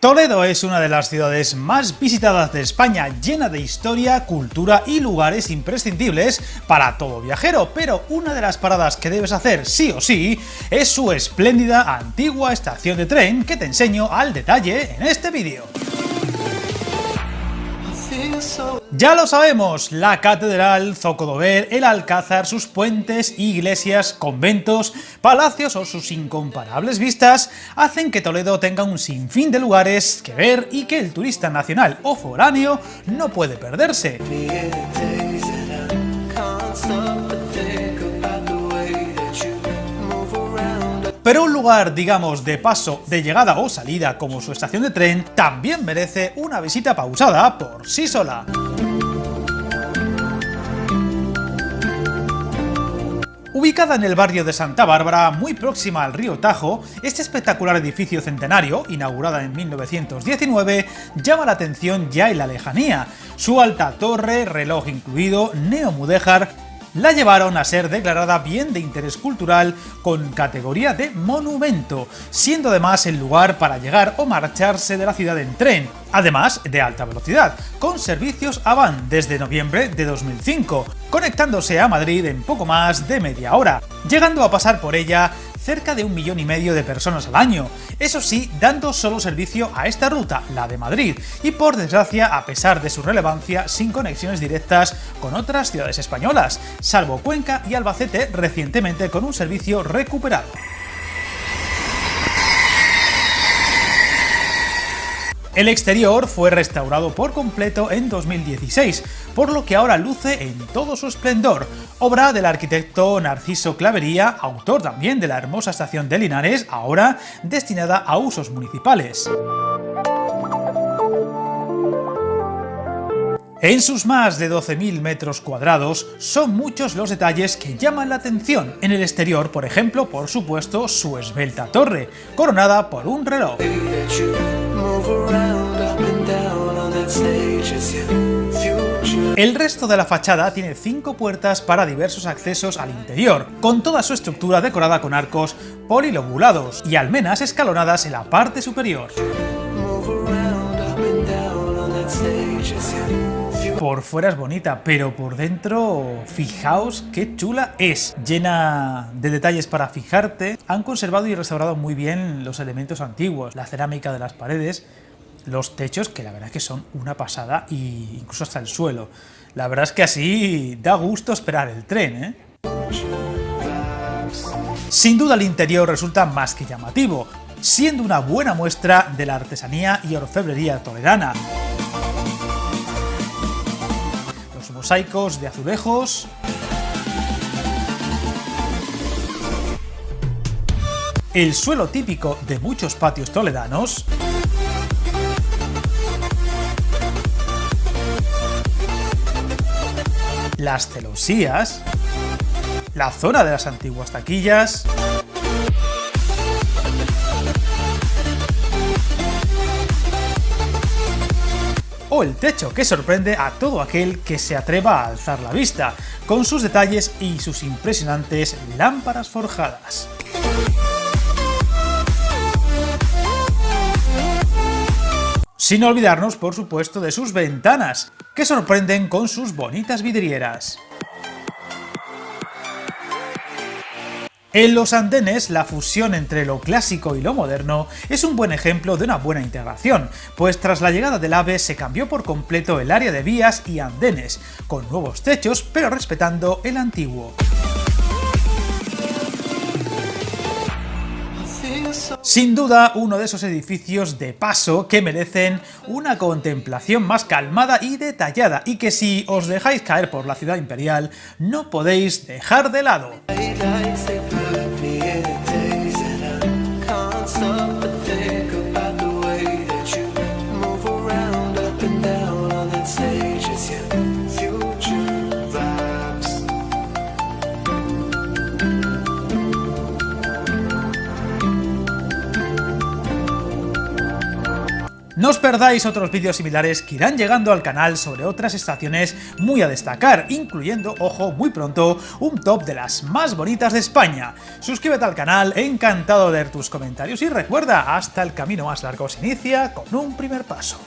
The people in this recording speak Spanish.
Toledo es una de las ciudades más visitadas de España, llena de historia, cultura y lugares imprescindibles para todo viajero, pero una de las paradas que debes hacer sí o sí es su espléndida antigua estación de tren que te enseño al detalle en este vídeo. Ya lo sabemos, la catedral, Zoco de Ver, el Alcázar, sus puentes, iglesias, conventos, palacios o sus incomparables vistas hacen que Toledo tenga un sinfín de lugares que ver y que el turista nacional o foráneo no puede perderse. Pero un lugar, digamos, de paso, de llegada o salida como su estación de tren, también merece una visita pausada por sí sola. Ubicada en el barrio de Santa Bárbara, muy próxima al río Tajo, este espectacular edificio centenario, inaugurada en 1919, llama la atención ya en la lejanía. Su alta torre, reloj incluido, neomudéjar, la llevaron a ser declarada bien de interés cultural con categoría de monumento, siendo además el lugar para llegar o marcharse de la ciudad en tren, además de alta velocidad, con servicios a van desde noviembre de 2005, conectándose a Madrid en poco más de media hora, llegando a pasar por ella cerca de 1,5 millones de personas al año, eso sí, dando solo servicio a esta ruta, la de Madrid, y por desgracia, a pesar de su relevancia, sin conexiones directas con otras ciudades españolas, salvo Cuenca y Albacete recientemente con un servicio recuperado. El exterior fue restaurado por completo en 2016, por lo que ahora luce en todo su esplendor, obra del arquitecto Narciso Clavería, autor también de la hermosa estación de Linares, ahora destinada a usos municipales. En sus más de 12.000 metros cuadrados son muchos los detalles que llaman la atención. En el exterior, por ejemplo, por supuesto, su esbelta torre, coronada por un reloj. El resto de la fachada tiene 5 puertas para diversos accesos al interior, con toda su estructura decorada con arcos polilobulados y almenas escalonadas en la parte superior. Por fuera es bonita, pero por dentro, fijaos qué chula es. Llena de detalles para fijarte. Han conservado y restaurado muy bien los elementos antiguos, la cerámica de las paredes, los techos, que la verdad es que son una pasada, e incluso hasta el suelo. La verdad es que así da gusto esperar el tren, ¿eh? Sin duda el interior resulta más que llamativo, siendo una buena muestra de la artesanía y orfebrería toledana. Los mosaicos de azulejos, el suelo típico de muchos patios toledanos, las celosías, la zona de las antiguas taquillas, o el techo que sorprende a todo aquel que se atreva a alzar la vista, con sus detalles y sus impresionantes lámparas forjadas. Sin olvidarnos, por supuesto, de sus ventanas, que sorprenden con sus bonitas vidrieras. En los andenes, la fusión entre lo clásico y lo moderno es un buen ejemplo de una buena integración, pues tras la llegada del AVE se cambió por completo el área de vías y andenes, con nuevos techos pero respetando el antiguo. Sin duda, uno de esos edificios de paso que merecen una contemplación más calmada y detallada, y que si os dejáis caer por la ciudad imperial, no podéis dejar de lado. No os perdáis otros vídeos similares que irán llegando al canal sobre otras estaciones muy a destacar, incluyendo, ojo, muy pronto, un top de las más bonitas de España. Suscríbete al canal, encantado de leer tus comentarios y recuerda, hasta el camino más largo se inicia con un primer paso.